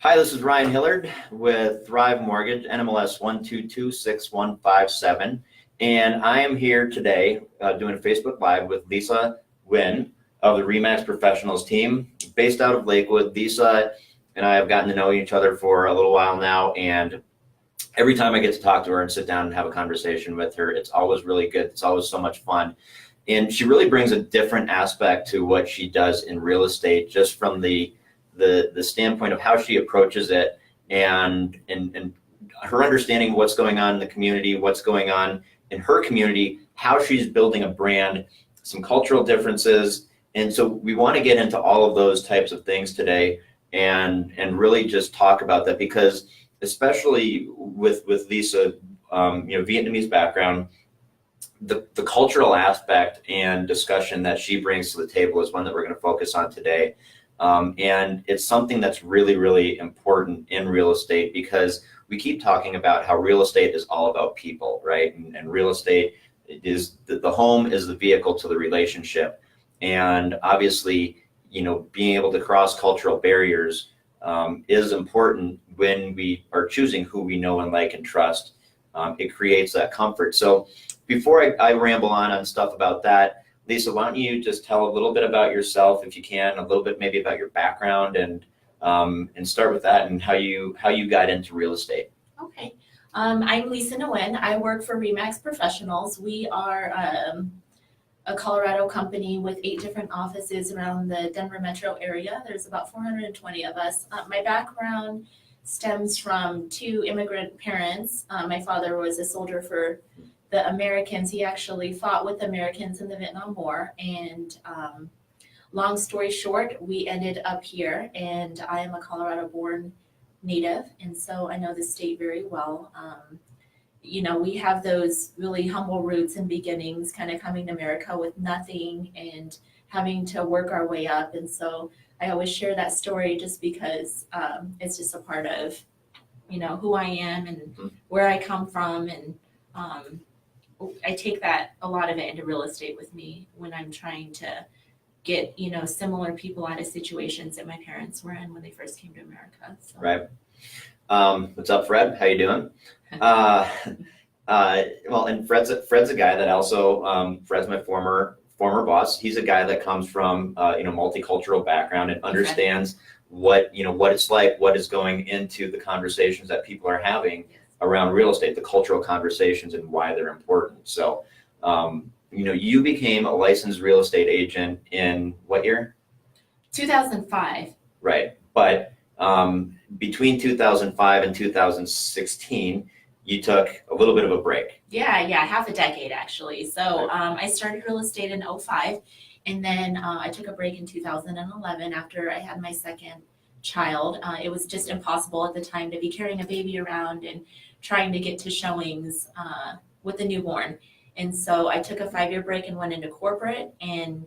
Hi, this is Ryan Hillard with Thrive Mortgage, NMLS 1226157, and I am here today doing a Facebook Live with Lisa Nguyen of the RE/MAX Professionals team, based out of Lakewood. Lisa and I have gotten to know each other for a little while now, and every time I get to talk to her and sit down and have a conversation with her, it's always really good. It's always so much fun. And she really brings a different aspect to what she does in real estate, just from the standpoint of how she approaches it, and her understanding of what's going on in the community, what's going on in her community, how she's building a brand, some cultural differences. And so we want to get into all of those types of things today, and really just talk about that, because especially with Lisa, Vietnamese background, the cultural aspect and discussion that she brings to the table is one that we're going to focus on today. And it's something that's really, really important in real estate, because we keep talking about how real estate is all about people, right? And real estate is the home is the vehicle to the relationship. And obviously, being able to cross cultural barriers is important when we are choosing who we know and like and trust. It creates that comfort. So before I ramble on stuff about that, Lisa, why don't you just tell a little bit about yourself, if you can, a little bit maybe about your background, and start with that, and how you got into real estate. Okay. I'm Lisa Nguyen. I work for RE/MAX Professionals. We are a Colorado company with 8 different offices around the Denver metro area. There's about 420 of us. My background stems from 2 immigrant parents. My father was a soldier for the Americans. He actually fought with Americans in the Vietnam War, and long story short, we ended up here, and I am a Colorado-born native, and so I know the state very well. We have those really humble roots and beginnings, kind of coming to America with nothing and having to work our way up, and so I always share that story just because it's just a part of, who I am and where I come from, and I take a lot of it into real estate with me when I'm trying to get, similar people out of situations that my parents were in when they first came to America. So. Right. What's up, Fred? How you doing? Well, and Fred's a guy that also, Fred's my former boss. He's a guy that comes from, multicultural background, and understands what it's like, what is going into the conversations that people are having around real estate, the cultural conversations, and why they're important. So, you became a licensed real estate agent in what year? 2005. Right. But between 2005 and 2016, you took a little bit of a break. Yeah, half a decade actually. So I started real estate in 2005, and then I took a break in 2011 after I had my second child. It was just impossible at the time to be carrying a baby around and trying to get to showings with a newborn. And so I took a 5-year break and went into corporate, and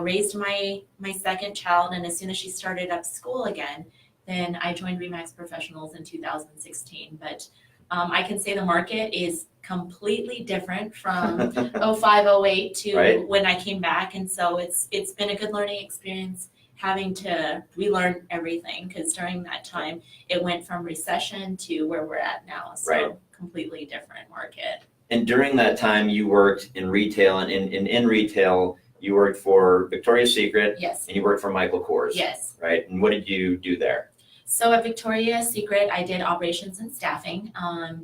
raised my second child. And as soon as she started up school again, then I joined RE/MAX Professionals in 2016. But I can say the market is completely different from 05, 08 to when I came back. And so it's been a good learning experience, having to relearn everything, because during that time it went from recession to where we're at now. So completely different market. And during that time you worked in retail, and in retail you worked for Victoria's Secret. Yes. And you worked for Michael Kors. Yes. Right. And what did you do there? So at Victoria's Secret, I did operations and staffing. I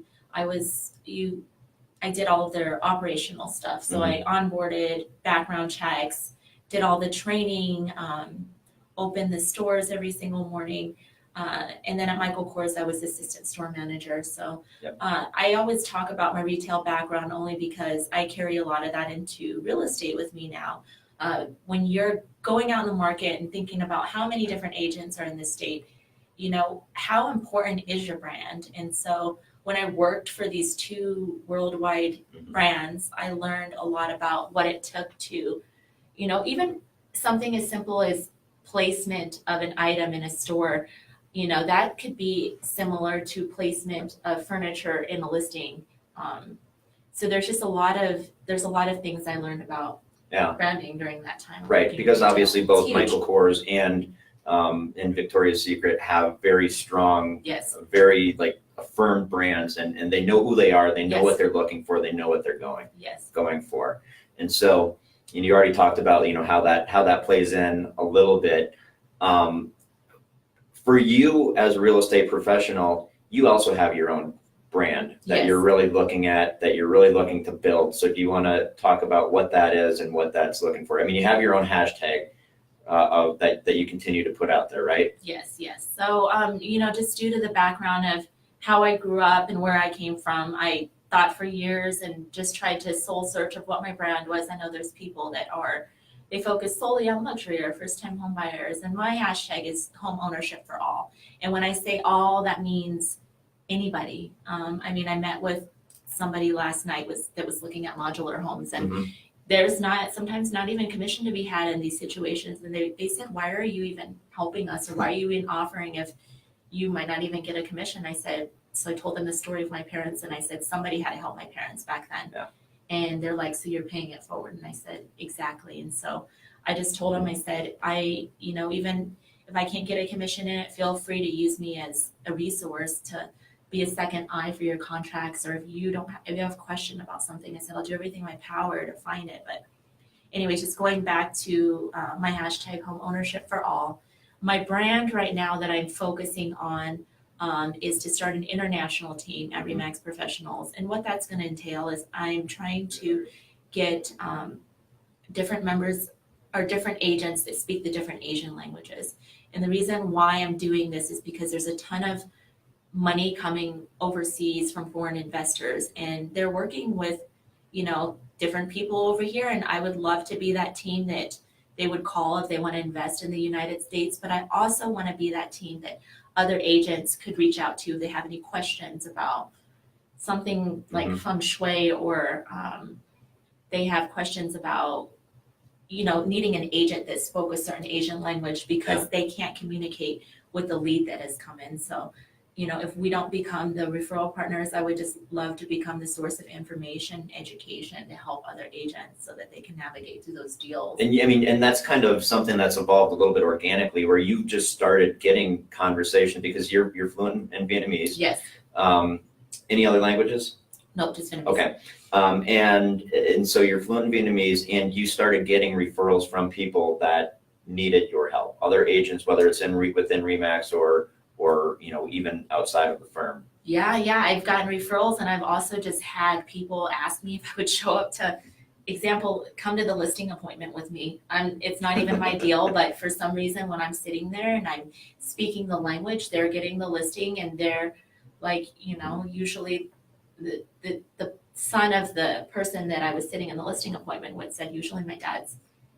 did all of their operational stuff. So I onboarded, background checks, did all the training, opened the stores every single morning. And then at Michael Kors, I was assistant store manager. So I always talk about my retail background only because I carry a lot of that into real estate with me now. When you're going out in the market and thinking about how many different agents are in the state, how important is your brand? And so when I worked for these 2 worldwide brands, I learned a lot about what it took to, even something as simple as placement of an item in a store, that could be similar to placement of furniture in a listing. So there's just a lot of things I learned about branding during that time. Right, because obviously both Michael Kors and and Victoria's Secret have very strong, Yes. very like affirmed brands, and they know who they are, they know Yes. what they're looking for, they know what they're Yes. going for. And so, you already talked about, how that plays in a little bit. For you as a real estate professional, you also have your own brand that Yes. you're really looking at, that you're really looking to build. So do you want to talk about what that is and what that's looking for? I mean, you have your own hashtag of that you continue to put out there, right? Yes, yes. So, just due to the background of how I grew up and where I came from, I thought for years and just tried to soul search of what my brand was. I know there's people that they focus solely on luxury or first-time home buyers, and my hashtag is home ownership for all. And when I say all, that means anybody. I met with somebody last night that was looking at modular homes, and Mhm. there's sometimes not even commission to be had in these situations. And they said, why are you even helping us, or why are you even offering if you might not even get a commission? So I told them the story of my parents, and I said, somebody had to help my parents back then. Yeah. And they're like, so you're paying it forward? And I said, exactly. And so I just told them, I said, even if I can't get a commission in it, feel free to use me as a resource to be a second eye for your contracts, or if you have a question about something, I said, I'll do everything in my power to find it. But anyways, just going back to my hashtag home ownership for all, my brand right now that I'm focusing on is to start an international team at RE/MAX Professionals. And what that's going to entail is I'm trying to get different members or different agents that speak the different Asian languages. And the reason why I'm doing this is because there's a ton of money coming overseas from foreign investors, and they're working with, different people over here. And I would love to be that team that they would call if they want to invest in the United States. But I also want to be that team that other agents could reach out to if they have any questions about something like feng shui, or they have questions about, needing an agent that spoke a certain Asian language because they can't communicate with the lead that has come in. So, if we don't become the referral partners, I would just love to become the source of information, education to help other agents so that they can navigate through those deals. And and that's kind of something that's evolved a little bit organically, where you just started getting conversation because you're fluent in Vietnamese. Yes. Any other languages? Nope, just Vietnamese. Okay. And so you're fluent in Vietnamese, and you started getting referrals from people that needed your help, other agents, whether it's within RE/MAX or even outside of the firm. Yeah, I've gotten referrals, and I've also just had people ask me if I would show up to, come to the listing appointment with me. It's not even my deal, but for some reason when I'm sitting there and I'm speaking the language, they're getting the listing, and they're like, usually the son of the person that I was sitting in the listing appointment with said, usually my dad's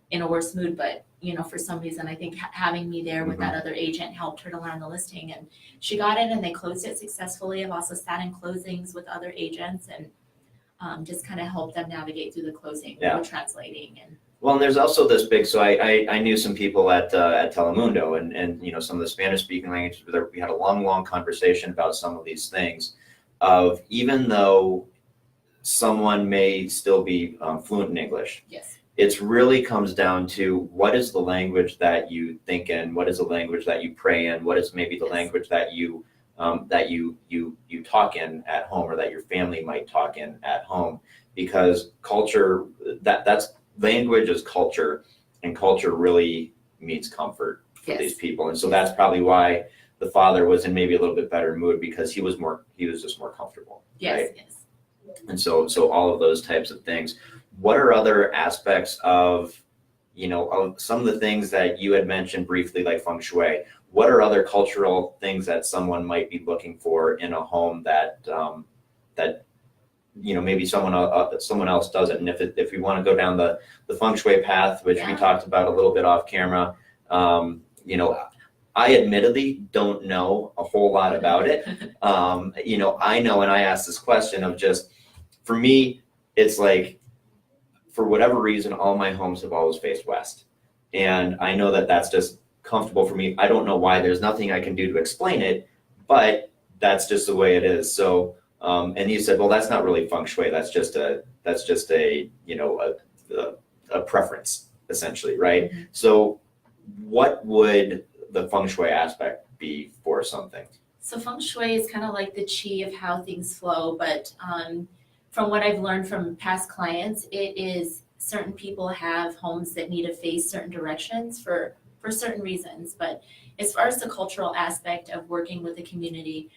in a worse mood, but for some reason, I think having me there with that other agent helped her to learn the listing, and she got it and they closed it successfully. I've also sat in closings with other agents and just kind of helped them navigate through the closing with translating. And well, and there's also this big, so I knew some people at Telemundo and some of the Spanish speaking languages. We had a long conversation about some of these things of, even though someone may still be fluent in English. Yes. It really comes down to, what is the language that you think in, what is the language that you pray in, what is maybe the language that you talk in at home, or that your family might talk in at home. Because culture, that's language is culture, and culture really means comfort for these people. And so that's probably why the father was in maybe a little bit better mood, because he was just more comfortable. Yes, right? And so all of those types of things. What are other aspects of, of some of the things that you had mentioned briefly, like feng shui? What are other cultural things that someone might be looking for in a home that maybe someone else doesn't? And if we want to go down the feng shui path, which we talked about a little bit off camera, I admittedly don't know a whole lot about it. I know, and I asked this question of just, for me, it's like, for whatever reason, all my homes have always faced west. And I know that that's just comfortable for me. I don't know why. There's nothing I can do to explain it, but that's just the way it is. So, and you said, well, that's not really feng shui. That's just a preference, essentially, right? Mm-hmm. So what would the feng shui aspect be for something? So feng shui is kind of like the chi of how things flow, but from what I've learned from past clients, it is certain people have homes that need to face certain directions for certain reasons. But as far as the cultural aspect of working with the community,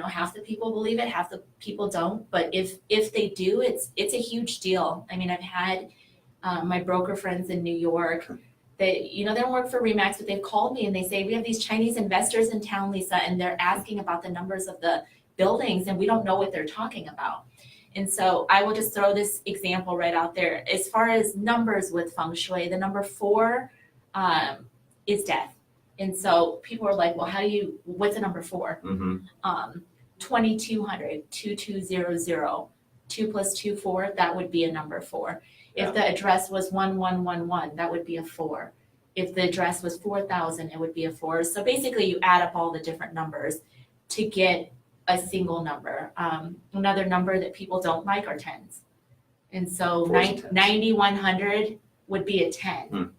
half the people believe it, half the people don't. But if they do, it's a huge deal. I mean, I've had my broker friends in New York. They don't work for RE/MAX, but they've called me and they say, we have these Chinese investors in town, Lisa, and they're asking about the numbers of the buildings and we don't know what they're talking about. And so I will just throw this example right out there. As far as numbers with feng shui, the number 4 is death. And so people are like, well, what's the number 4? 2200, 2200, 2 plus 2, 4, that would be a number 4. Yeah. If the address was 1111, that would be a 4. If the address was 4000, it would be a 4. So basically you add up all the different numbers to get a single number. Another number that people don't like are 10s. And so 9100 would be a 10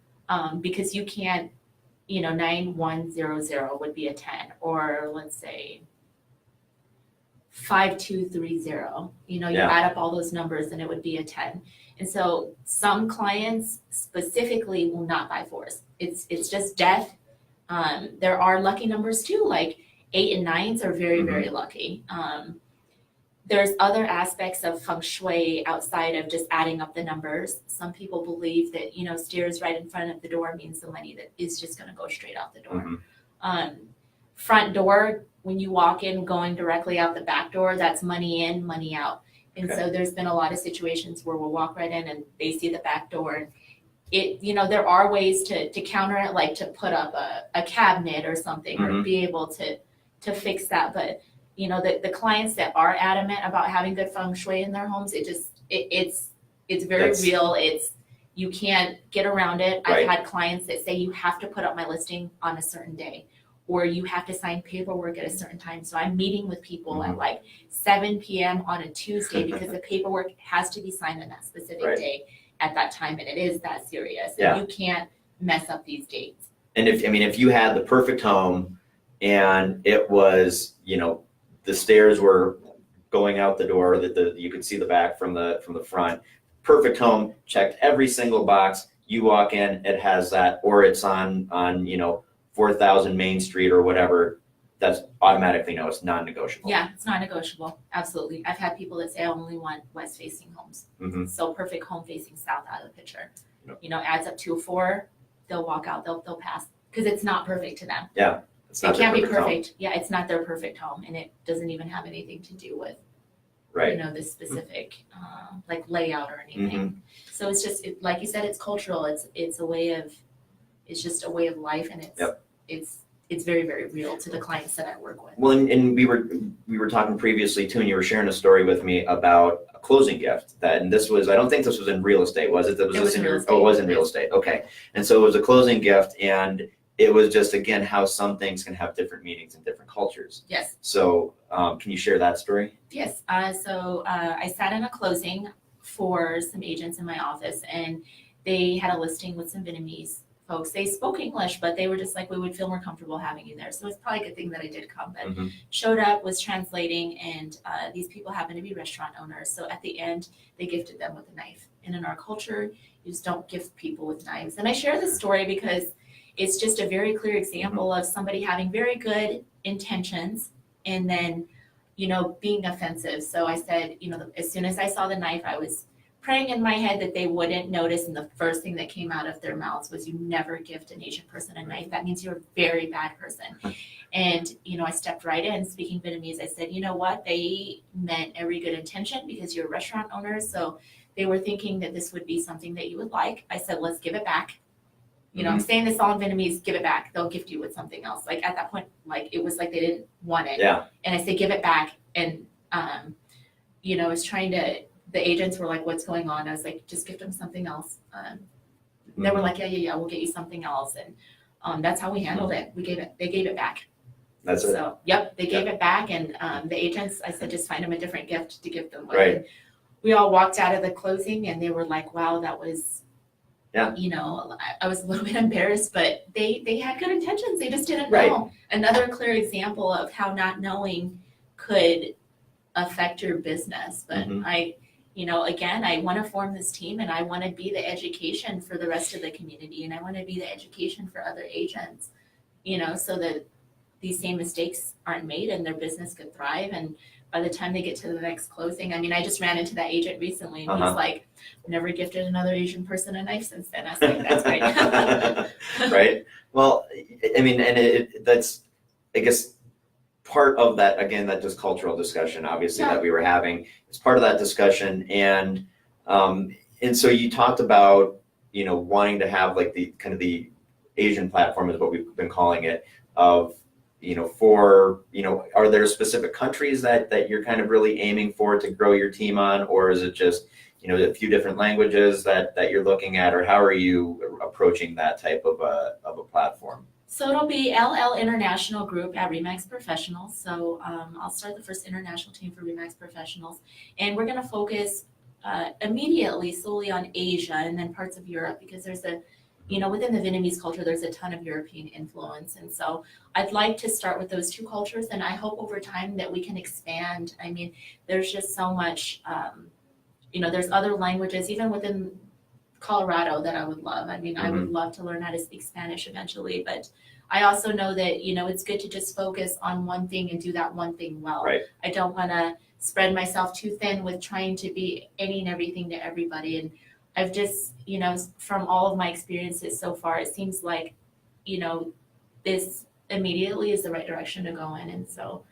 because you can't, 9100 would be a 10, or let's say 5230, you add up all those numbers and it would be a 10. And so some clients specifically will not buy 4s. It's just death. There are lucky numbers too, like 8 and 9s are very, very lucky. There's other aspects of feng shui outside of just adding up the numbers. Some people believe that, stairs right in front of the door means the money that is just going to go straight out the door. Front door, when you walk in, going directly out the back door, that's money in, money out. And so there's been a lot of situations where we'll walk right in and they see the back door. There are ways to counter it, like to put up a cabinet or something, or be able to fix that. But the clients that are adamant about having good feng shui in their homes, it's very real. You can't get around it. Right. I've had clients that say you have to put up my listing on a certain day, or you have to sign paperwork at a certain time. So I'm meeting with people at like 7 p.m. on a Tuesday because the paperwork has to be signed on that specific day at that time, and it is that serious. And you can't mess up these dates. And if you had the perfect home and it was, the stairs were going out the door, that you could see the back from the front, perfect home, checked every single box. You walk in, it has that, or it's on 4000 Main Street or whatever, that's automatically it's non-negotiable. Yeah, it's non-negotiable. Absolutely. I've had people that say I only want west-facing homes. So perfect home facing south out of the picture. Adds up to a 4, they'll walk out, they'll pass because it's not perfect to them. Yeah. It can't be perfect. Yeah, it's not their perfect home, and it doesn't even have anything to do with the specific like layout or anything. So it's just like you said, it's cultural. It's just a way of life, and it's very, very real to the clients that I work with. Well, and we were talking previously too, and you were sharing a story with me about a closing gift and this was, I don't think this was in real estate, was it? It was in real estate. Oh, it was in real estate. Okay. And so it was a closing gift, and it was just, again, how some things can have different meanings in different cultures. Yes. So can you share that story? Yes. So I sat in a closing for some agents in my office, and they had a listing with some Vietnamese folks. They spoke English, but they were just like, we would feel more comfortable having you there. So it's probably a good thing that I did come. But showed up, was translating, and these people happened to be restaurant owners. So at the end, they gifted them with a knife. And in our culture, you just don't gift people with knives. And I share this story because it's just a very clear example of somebody having very good intentions and then, being offensive. So I said, as soon as I saw the knife, I was praying in my head that they wouldn't notice. And the first thing that came out of their mouths was, you never gift an Asian person a knife. That means you're a very bad person. And, I stepped right in speaking Vietnamese. I said, you know what? They meant every good intention because you're restaurant owners. So they were thinking that this would be something that you would like. I said, let's give it back. I'm saying this all in Vietnamese, give it back. They'll gift you with something else. Like at that point, like it was like they didn't want it. Yeah. And I said, give it back. And, I was trying to, the agents were like, what's going on? I was like, just gift them something else. They were like, yeah, we'll get you something else. And that's how we handled it. They gave it back. That's it. So, they gave it back. And the agents, I said, just find them a different gift to give them with. Right. And we all walked out of the closing and they were like, wow, that was Yeah. You know, I was a little bit embarrassed, but they had good intentions. They just didn't Right. know. Another clear example of how not knowing could affect your business. But Mhm. again, I want to form this team and I want to be the education for the rest of the community and I want to be the education for other agents, so that these same mistakes aren't made and their business could thrive. And by the time they get to the next closing, I mean, I just ran into that agent recently and he's like, never gifted another Asian person a knife since then. I was like, that's great. Right. Well, I mean, and that's, I guess, part of that, again, that just cultural discussion, obviously, Yeah. that we were having. It's part of that discussion. And so you talked about, wanting to have like the kind of the Asian platform is what we've been calling it, of, are there specific countries that you're kind of really aiming for to grow your team on, or is it just, a few different languages that you're looking at, or how are you approaching that type of a platform? So it'll be LL International Group at RE/MAX Professionals. So I'll start the first international team for RE/MAX Professionals. And we're going to focus immediately solely on Asia and then parts of Europe because there's within the Vietnamese culture, there's a ton of European influence. And so I'd like to start with those two cultures. And I hope over time that we can expand. I mean, there's just so much, there's other languages, even within Colorado, that I would love. I mean, I would love to learn how to speak Spanish eventually, but I also know that, it's good to just focus on one thing and do that one thing well. Right. I don't want to spread myself too thin with trying to be any and everything to everybody. And I've just, from all of my experiences so far, it seems like, this immediately is the right direction to go in. And so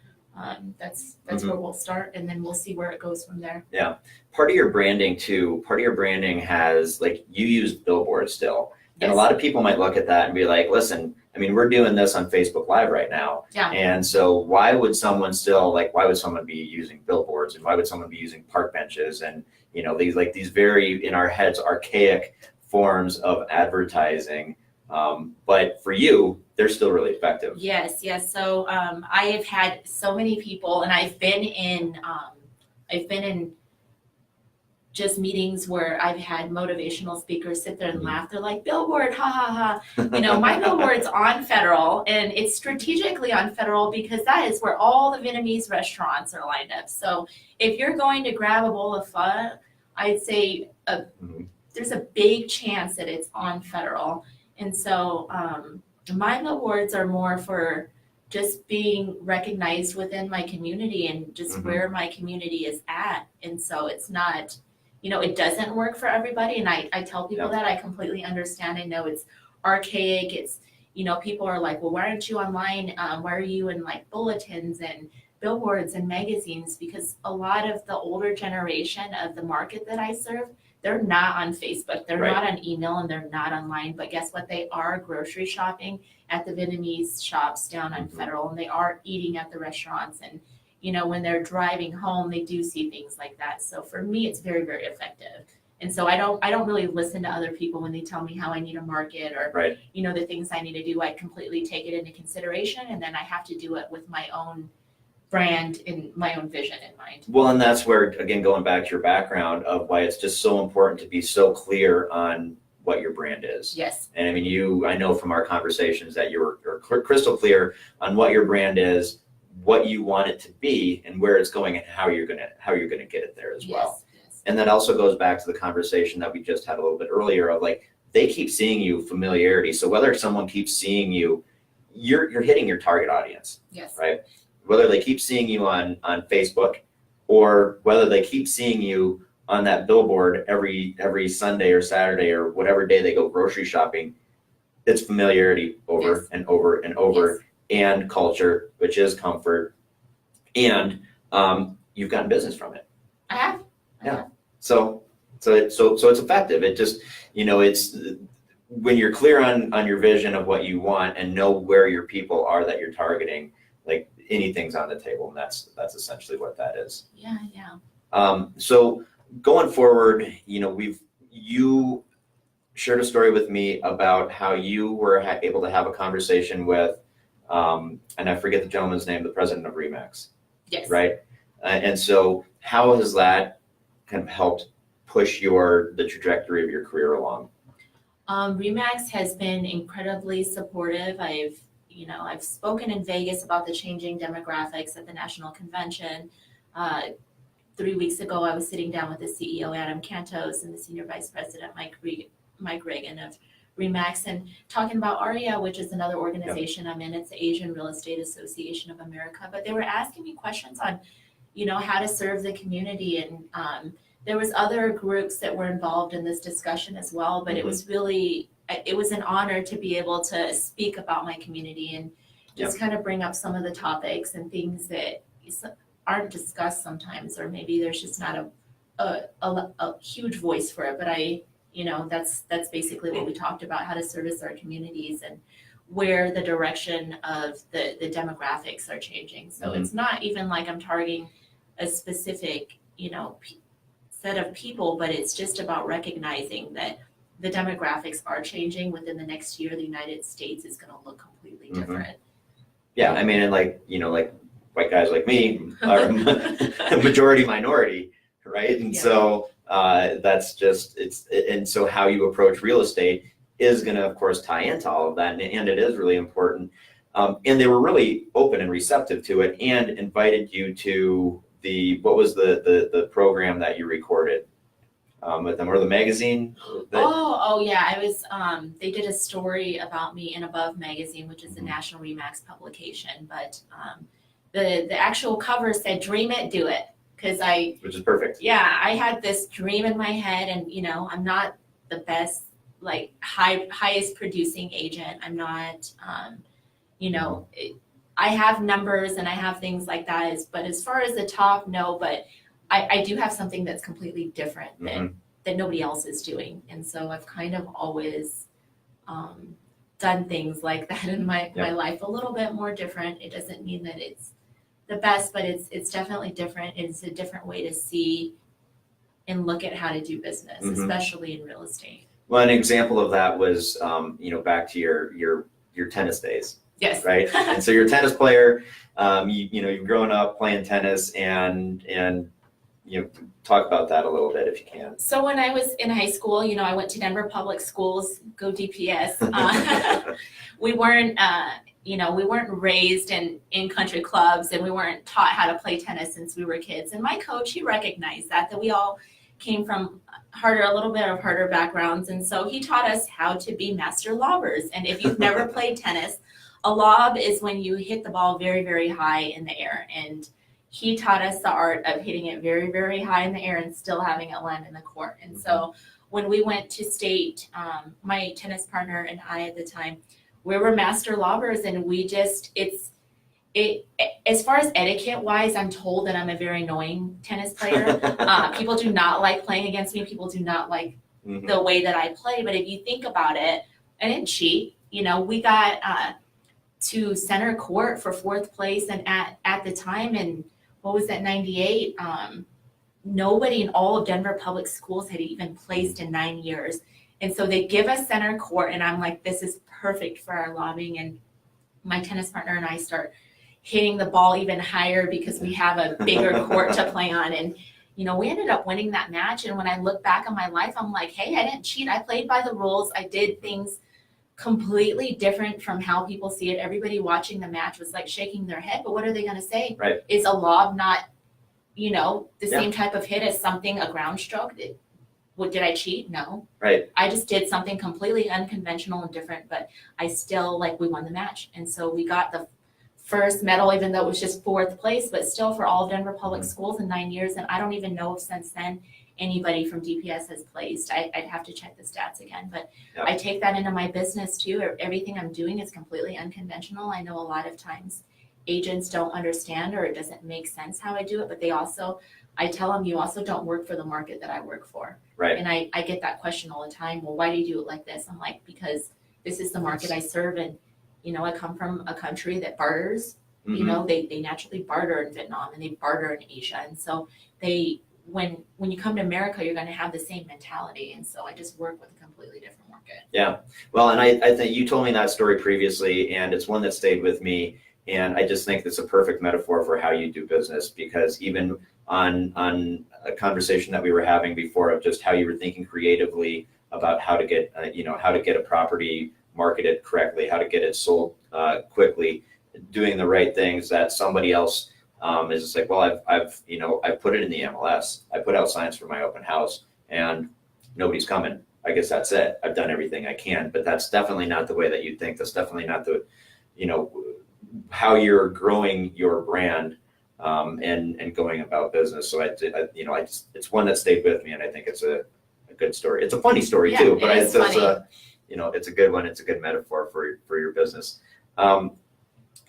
that's where we'll start, and then we'll see where it goes from there. Yeah. Part of your branding has, like, you use billboards still. And a lot of people might look at that and be like, listen, I mean, we're doing this on Facebook Live right now. Yeah. And so why would someone be using billboards, and why would someone be using park benches and, these very, in our heads, archaic forms of advertising? But for you, they're still really effective. Yes. So I have had so many people, and I've been in just meetings where I've had motivational speakers sit there and laugh. They're like, billboard, ha ha ha. My billboard's on Federal, and it's strategically on Federal because that is where all the Vietnamese restaurants are lined up. So if you're going to grab a bowl of pho, I'd say there's a big chance that it's on Federal. And so my billboards are more for just being recognized within my community and just where my community is at. And so it's not, it doesn't work for everybody. And I tell people that I completely understand. I know it's archaic. It's, people are like, well, why aren't you online? Why are you in like bulletins and billboards and magazines? Because a lot of the older generation of the market that I serve, they're not on Facebook, they're not on email, and they're not online. But guess what? They are grocery shopping at the Vietnamese shops down on Federal, and they are eating at the restaurants. And, when they're driving home, they do see things like that. So for me, it's very, very effective. And so I don't really listen to other people when they tell me how I need to market or, the things I need to do. I completely take it into consideration, and then I have to do it with my own brand and my own vision in mind. Well, and that's where, again, going back to your background of why it's just so important to be so clear on what your brand is. Yes. And I mean, I know from our conversations that you're crystal clear on what your brand is, what you want it to be, and where it's going, and how you're gonna get it there as well. Yes. And that also goes back to the conversation that we just had a little bit earlier of, like, they keep seeing you, familiarity. So whether someone keeps seeing you, you're hitting your target audience. Yes. Right. Whether they keep seeing you on Facebook, or whether they keep seeing you on that billboard every Sunday or Saturday or whatever day they go grocery shopping, it's familiarity over and over and over, and culture, which is comfort, and you've gotten business from it. I have. So it's effective. It just, it's when you're clear on your vision of what you want and know where your people are that you're targeting, like, anything's on the table, and that's essentially what that is. Yeah. So going forward, you shared a story with me about how you were able to have a conversation with, and I forget the gentleman's name, the president of RE/MAX. Yes. Right. And so how has that kind of helped push the trajectory of your career along? Remax has been incredibly supportive. I've spoken in Vegas about the changing demographics at the national convention. 3 weeks ago, I was sitting down with the CEO, Adam Cantos, and the senior vice president, Mike Reagan of Remax, and talking about ARIA, which is another organization I'm in. It's the Asian Real Estate Association of America. But they were asking me questions on, how to serve the community. And there was other groups that were involved in this discussion as well. But it was an honor to be able to speak about my community and just kind of bring up some of the topics and things that aren't discussed sometimes, or maybe there's just not a huge voice for it. But that's basically what we talked about, how to service our communities and where the direction of the demographics are changing. So it's not even like I'm targeting a specific, set of people, but it's just about recognizing that the demographics are changing. Within the next year, the United States is going to look completely different. Yeah, I mean, and like white guys like me are majority minority, right? And so that's just, and so how you approach real estate is going to, of course, tie into all of that, and it is really important. And they were really open and receptive to it, and invited you to what was the program that you recorded with them, or the magazine? Oh yeah, I was. They did a story about me in Above magazine, which is a national Remax publication, but the actual cover said "Dream it, do it," which is perfect. Yeah, I had this dream in my head, and I'm not the best, like highest producing agent. I'm not, I have numbers and I have things like that. But as far as the top, no. But I do have something that's completely different that nobody else is doing, and so I've kind of always done things like that in my life, a little bit more different. It doesn't mean that it's the best, but it's definitely different. It's a different way to see and look at how to do business, especially in real estate. Well, an example of that was, back to your tennis days. Yes. Right. And so you're a tennis player. You've grown up playing tennis, and talk about that a little bit if you can. So when I was in high school, I went to Denver Public Schools. Go DPS. We weren't raised in country clubs, and we weren't taught how to play tennis since we were kids. And my coach, he recognized that we all came from a little bit of harder backgrounds. And so he taught us how to be master lobbers. And if you've never played tennis, a lob is when you hit the ball very, very high in the air. And he taught us the art of hitting it very, very high in the air and still having it land in the court. And so when we went to state, my tennis partner and I at the time, we were master lobbers, and as far as etiquette wise, I'm told that I'm a very annoying tennis player. People do not like playing against me. People do not like the way that I play. But if you think about it, I didn't cheat. We got to center court for 4th place, and at the time, and what was that, 98? Nobody in all of Denver Public Schools had even placed in 9 years. And so they give us center court, and I'm like, this is perfect for our lobbing. And my tennis partner and I start hitting the ball even higher because we have a bigger court to play on. And, we ended up winning that match. And when I look back on my life, I'm like, hey, I didn't cheat. I played by the rules. I did things completely different from how people see it. Everybody watching the match was like shaking their head, but what are they going to say? Right. Is a lob not, the same type of hit as something, a ground stroke? Did I cheat? No. Right. I just did something completely unconventional and different, but I still, we won the match. And so we got the first medal, even though it was just 4th place, but still for all of Denver Public Schools in 9 years. And I don't even know if since then anybody from DPS has placed. I'd have to check the stats again, but I take that into my business too. Everything I'm doing is completely unconventional. I know a lot of times agents don't understand, or it doesn't make sense how I do it, but I tell them, you also don't work for the market that I work for. Right. And I get that question all the time. Well, why do you do it like this? I'm like, because this is the market I serve. And, I come from a country that barters. They naturally barter in Vietnam, and they barter in Asia. And so when you come to America, you're going to have the same mentality. And so I just work with a completely different market. Yeah. Well, and I think you told me that story previously, and it's one that stayed with me. And I just think it's a perfect metaphor for how you do business, because even on a conversation that we were having before of just how you were thinking creatively about how to get, how to get a property marketed correctly, how to get it sold quickly, doing the right things that somebody else is just like, well, I've put it in the MLS. I put out signs for my open house and nobody's coming. I guess that's it. I've done everything I can, but that's definitely not the way that you think. That's definitely not the, how you're growing your brand and going about business. So it's one that stayed with me, and I think it's a good story. It's a funny story too, but it's a good one. It's a good metaphor for your business. I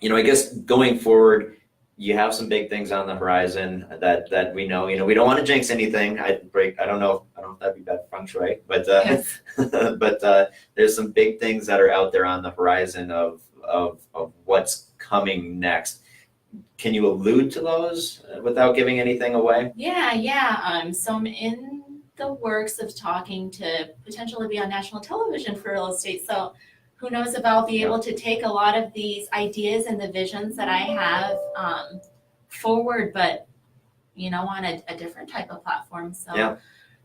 guess going forward, you have some big things on the horizon that we know. We don't want to jinx anything. I don't know if that'd be bad feng shui, but Yes. but there's some big things that are out there on the horizon of what's coming next. Can you allude to those without giving anything away? Yeah. So I'm in the works of talking to potentially be on national television for real estate. So who knows if I'll be able to take a lot of these ideas and the visions that I have forward, but on a different type of platform. So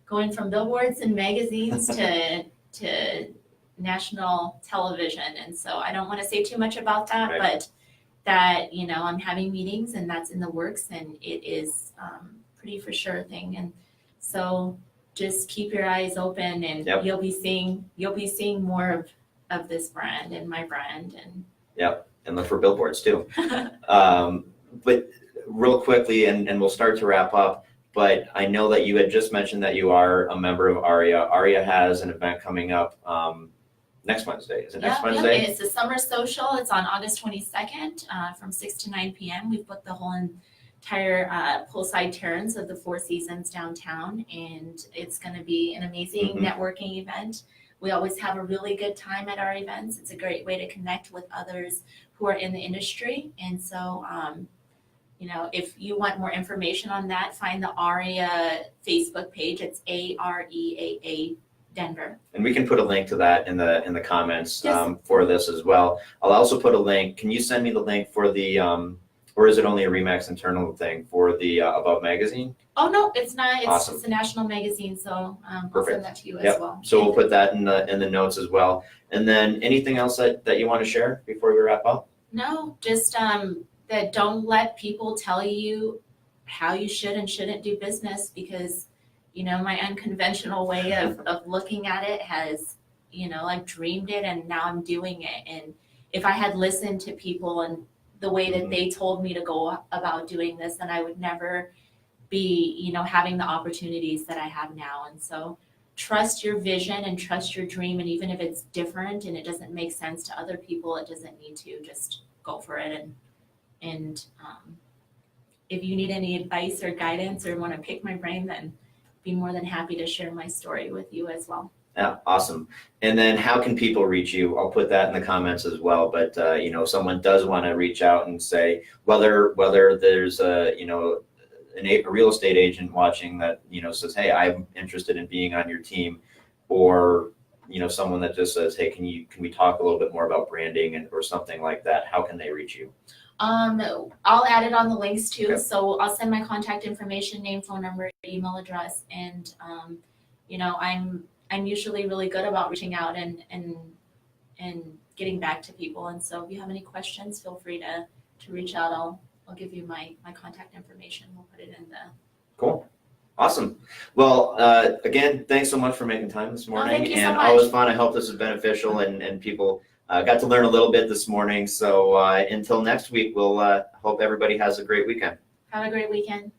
going from billboards and magazines to national television. And so I don't want to say too much about that, but that, I'm having meetings and that's in the works, and it is pretty for sure thing. And so just keep your eyes open, and you'll be seeing more of this brand and my brand. And look for billboards too. But real quickly, and we'll start to wrap up, but I know that you had just mentioned that you are a member of ARIA. ARIA has an event coming up next Wednesday. Is it next Wednesday? It's a summer social. It's on August 22nd from 6 to 9 p.m. We've booked the whole entire poolside terrace of the Four Seasons downtown, and it's going to be an amazing networking event. We always have a really good time at our events. It's a great way to connect with others who are in the industry. And so, if you want more information on that, find the ARIA Facebook page. It's AREAA Denver. And we can put a link to that in the comments for this as well. I'll also put a link. Can you send me the link for the, or is it only a RE/MAX internal thing for the Above magazine? Oh, no, it's not. Awesome. It's a national magazine, so I'll send that to you as well. So we'll put that in the notes as well. And then anything else that you want to share before we wrap up? No, just that don't let people tell you how you should and shouldn't do business, because my unconventional way of looking at it has, I've dreamed it and now I'm doing it. And if I had listened to people and the way that they told me to go about doing this, then I would never be, having the opportunities that I have now. And so trust your vision and trust your dream. And even if it's different and it doesn't make sense to other people, it doesn't need to. Just go for it. And if you need any advice or guidance or want to pick my brain, then be more than happy to share my story with you as well. Yeah, awesome. And then how can people reach you? I'll put that in the comments as well. But if someone does want to reach out and say whether there's a real estate agent watching that says, hey, I'm interested in being on your team, or someone that just says, hey, can we talk a little bit more about branding or something like that? How can they reach you? I'll add it on the links too. Okay. So I'll send my contact information, name, phone number, email address, and I'm usually really good about reaching out and getting back to people. And so if you have any questions, feel free to reach out. I'll give you my contact information. We'll put it in the. Cool. Awesome. Well, again, thanks so much for making time this morning. Thank you so much. Always fun. I hope this is beneficial and people got to learn a little bit this morning. So until next week, we'll hope everybody has a great weekend. Have a great weekend.